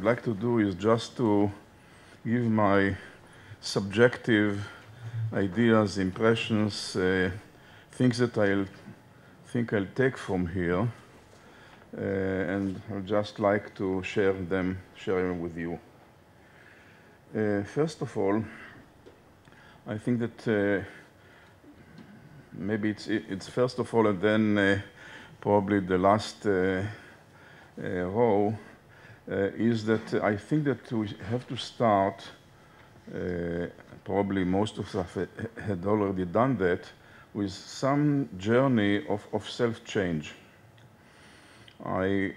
like to do is just to give my subjective ideas, impressions, things that I'll take from here, and I'd just like to share them with you. First of all, I think that maybe it's first of all, and then probably the last row is that I think that we have to start. Probably most of us had already done that, with some journey of self-change. I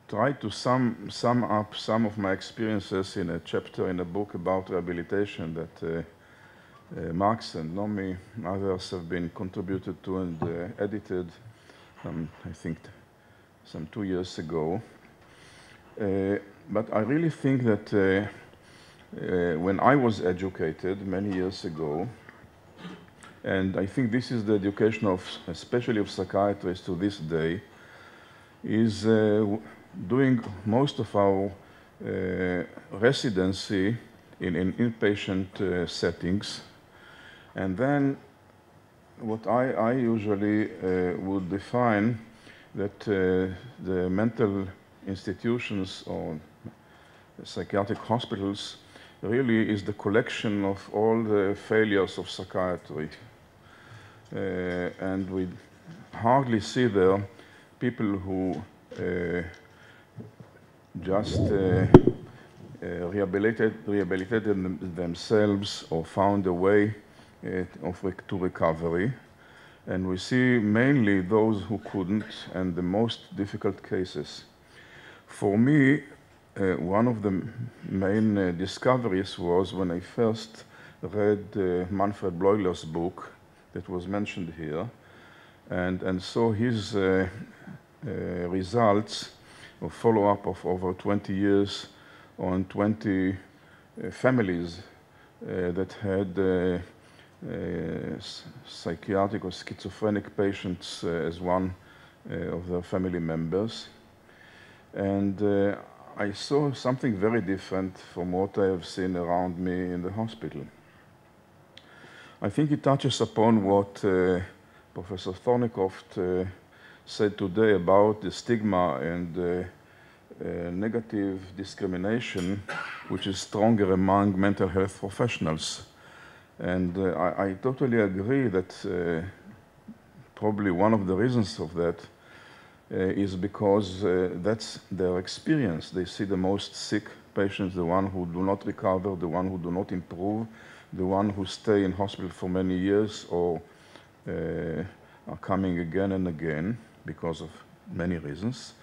tried to sum up some of my experiences in a chapter in a book about rehabilitation that Max and Nomi, others have been contributed to and edited, I think, some 2 years ago. But I really think that when I was educated many years ago, and I think this is the education of, especially of psychiatrists to this day, is doing most of our residency in inpatient settings. And then what I usually would define that the mental institutions or psychiatric hospitals really is the collection of all the failures of psychiatry. And we hardly see there people who just rehabilitated themselves or found a way to recovery. And we see mainly those who couldn't, and the most difficult cases. For me, one of the main discoveries was when I first read Manfred Bloiler's book that was mentioned here, and saw his results of follow-up of over 20 years on 20 families that had psychiatric or schizophrenic patients as one of their family members. And I saw something very different from what I have seen around me in the hospital. I think it touches upon what Professor Thornycroft said today about the stigma and negative discrimination, which is stronger among mental health professionals. And I totally agree that probably one of the reasons of that is because that's their experience. They see the most sick patients, the one who do not recover, the one who do not improve, the one who stay in hospital for many years or are coming again and again because of many reasons.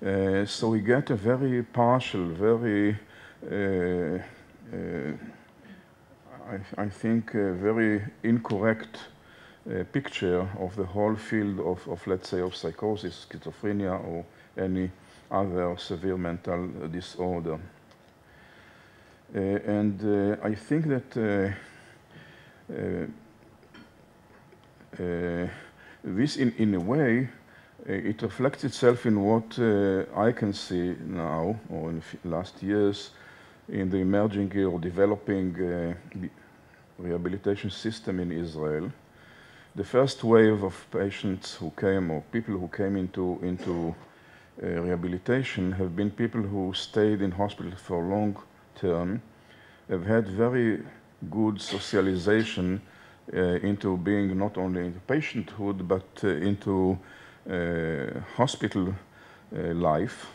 So we get a very partial, very, I think, very incorrect picture of the whole field of, let's say, of psychosis, schizophrenia, or any other severe mental disorder. And I think that this, in a way, it reflects itself in what I can see now, or in the last years, in the emerging or developing rehabilitation system in Israel. The first wave of patients who came, or people who came into rehabilitation, have been people who stayed in hospital for long term, have had very good socialization into being not only into patienthood, but into hospital life.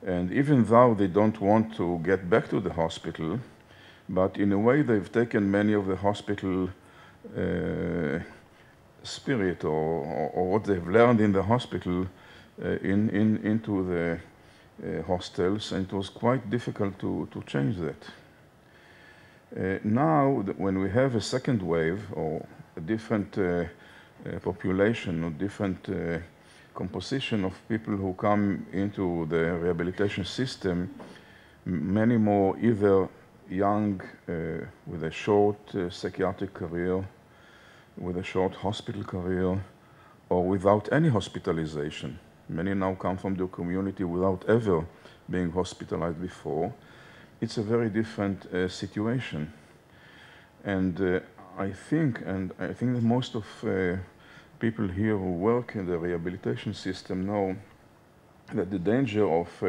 And even though they don't want to get back to the hospital, but in a way they've taken many of the hospital spirit or what they've learned in the hospital into the hostels, and it was quite difficult to change that. Now, when we have a second wave or a different population or different composition of people who come into the rehabilitation system, many more either young with a short psychiatric career, with a short hospital career, or without any hospitalization. Many now come from the community without ever being hospitalized before, it's a very different situation. And I think that most of people here who work in the rehabilitation system know that the danger of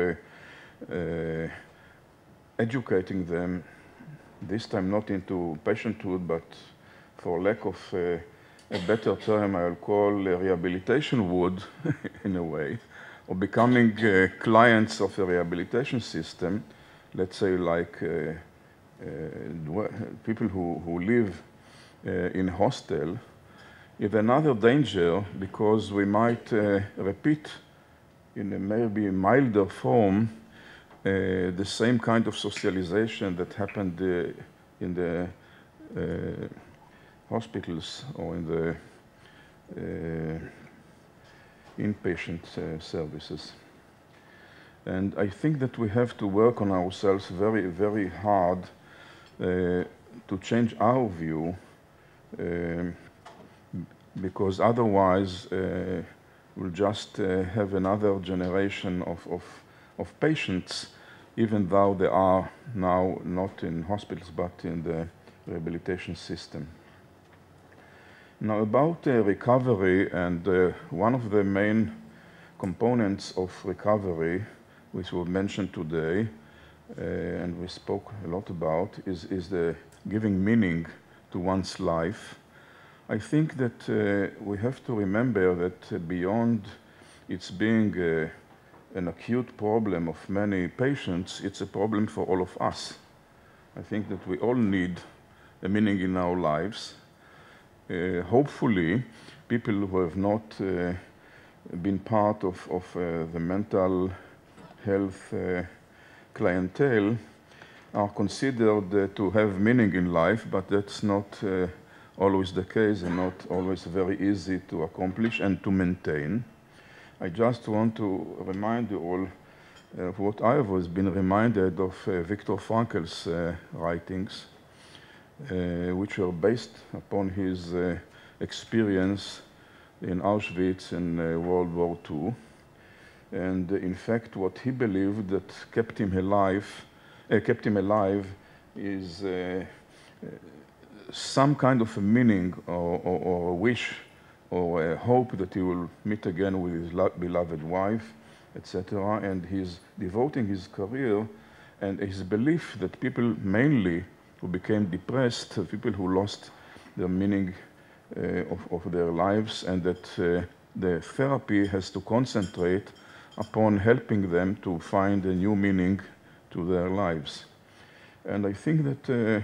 educating them, this time not into patienthood, but for lack of a better term, I'll call rehabilitation wood in a way, or becoming clients of a rehabilitation system, let's say like people who live in hostel, is another danger, because we might repeat in a maybe milder form the same kind of socialization that happened in the hospitals or in the inpatient services. And I think that we have to work on ourselves very, very hard to change our view, because otherwise we'll just have another generation of patients, even though they are now not in hospitals but in the rehabilitation system. Now about recovery, and one of the main components of recovery, which we mentioned today, and we spoke a lot about, is the giving meaning to one's life. I think that we have to remember that beyond its being an acute problem of many patients, it's a problem for all of us. I think that we all need a meaning in our lives. Hopefully, people who have not been part of the mental health clientele are considered to have meaning in life, but that's not always the case and not always very easy to accomplish and to maintain. I just want to remind you all of what I have always been reminded of Viktor Frankl's writings, which were based upon his experience in Auschwitz in World War II. And in fact, what he believed that kept him alive is some kind of a meaning or a wish or a hope that he will meet again with his beloved wife, etc. And he's devoting his career and his belief that people mainly who became depressed, people who lost the meaning of their lives, and that the therapy has to concentrate upon helping them to find a new meaning to their lives. And I think that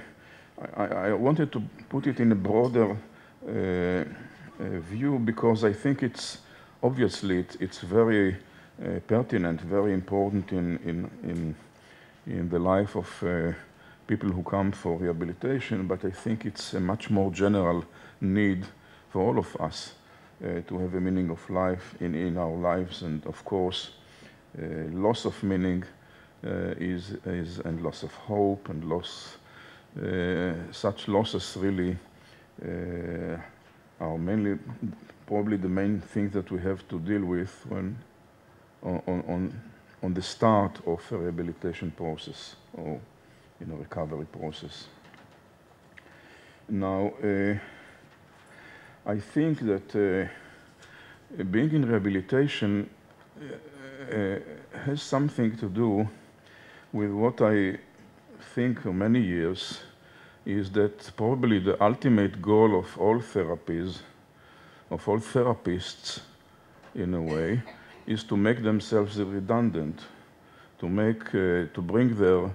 I wanted to put it in a broader view, because I think it's obviously it's very pertinent, very important in the life of people who come for rehabilitation, but I think it's a much more general need for all of us to have a meaning of life in our lives. And of course, loss of meaning and loss of hope and loss, such losses really are mainly probably the main thing that we have to deal with when on the start of a rehabilitation process or in a recovery process. Now, I think that being in rehabilitation has something to do with what I think for many years is that probably the ultimate goal of all therapies, of all therapists in a way, is to make themselves redundant, to bring their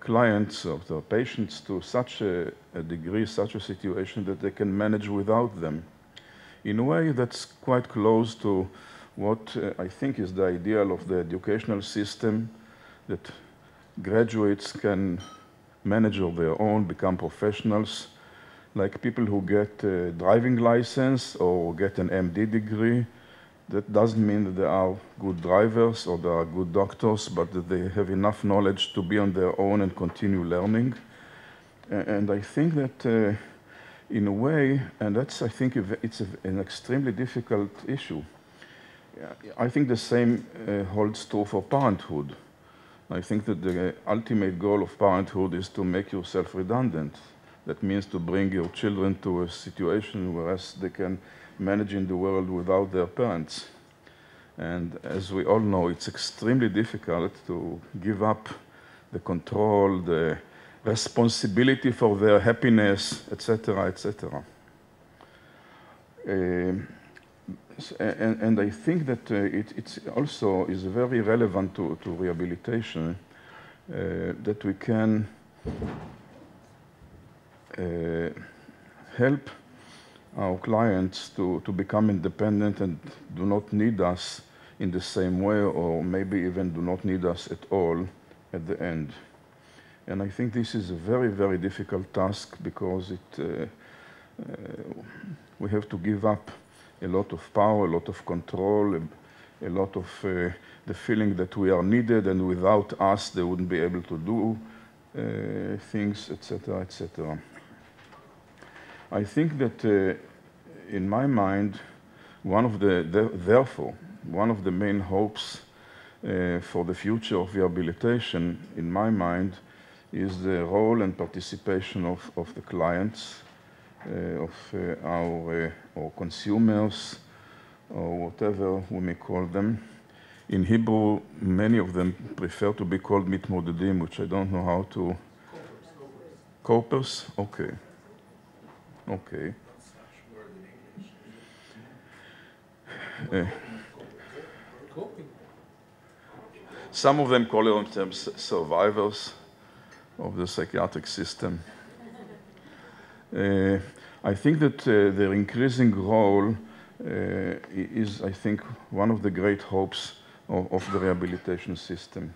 clients or their patients to such a degree, such a situation that they can manage without them. In a way, that's quite close to what I think is the ideal of the educational system, that graduates can manage on their own, become professionals, like people who get a driving license or get an MD degree. That doesn't mean that they are good drivers or they are good doctors, but that they have enough knowledge to be on their own and continue learning. And I think that in a way, and that's, I think, it's an extremely difficult issue. I think the same holds true for parenthood. I think that the ultimate goal of parenthood is to make yourself redundant. That means to bring your children to a situation where they can manage in the world without their parents. And as we all know, it's extremely difficult to give up the control, the responsibility for their happiness, etc., etc. And I think that it also is very relevant to rehabilitation, that we can help our clients to become independent and do not need us in the same way, or maybe even do not need us at all at the end. And I think this is a very, very difficult task, because we have to give up a lot of power, a lot of control, a lot of the feeling that we are needed, and without us they wouldn't be able to do things, etc., etc. I think that in my mind, therefore, one of the main hopes for the future of rehabilitation, in my mind, is the role and participation of the clients, of our consumers, or whatever we may call them. In Hebrew, many of them prefer to be called mitmodedim, which I don't know how to... Copers? Okay. Okay. Some of them call themselves survivors of the psychiatric system. I think that their increasing role is, I think, one of the great hopes of the rehabilitation system.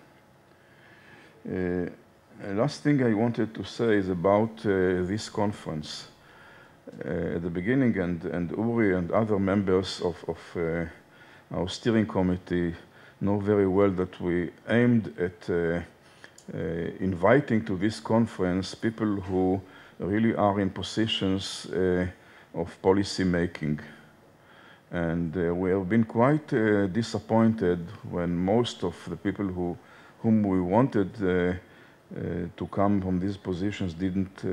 Last thing I wanted to say is about this conference. At the beginning, and Uri and other members of our steering committee know very well that we aimed at inviting to this conference people who really are in positions of policy making. And we have been quite disappointed when most of the people whom we wanted to come from these positions didn't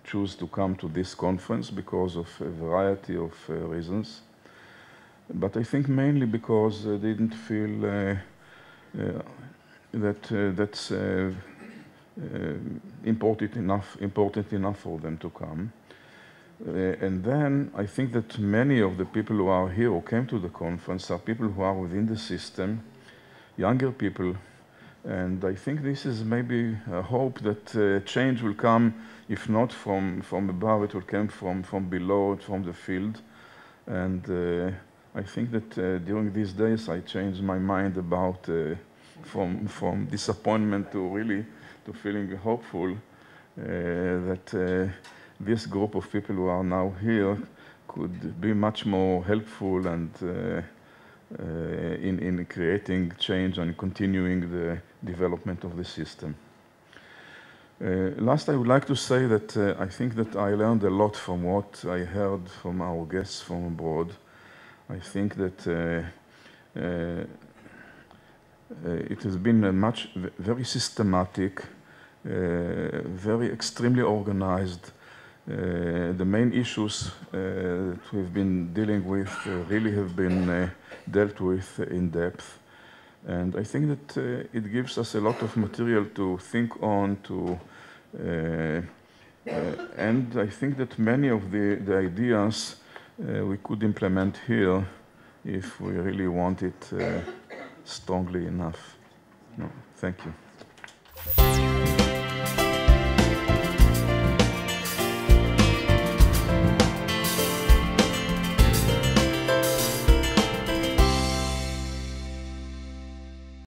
choose to come to this conference because of a variety of reasons. But I think mainly because they didn't feel that's important enough for them to come. And then I think that many of the people who are here, who came to the conference, are people who are within the system, younger people. And I think this is maybe a hope that change will come, if not from above, it will come from below, from the field. And I think that during these days I changed my mind about from disappointment to really to feeling hopeful that this group of people who are now here could be much more helpful and in creating change and continuing the development of the system. Last, I would like to say that I think that I learned a lot from what I heard from our guests from abroad. I think that it has been very systematic, very extremely organized. The main issues that we've been dealing with really have been dealt with in depth. And I think that it gives us a lot of material to think on, and I think that many of the ideas we could implement here if we really want it strongly enough. No, thank you.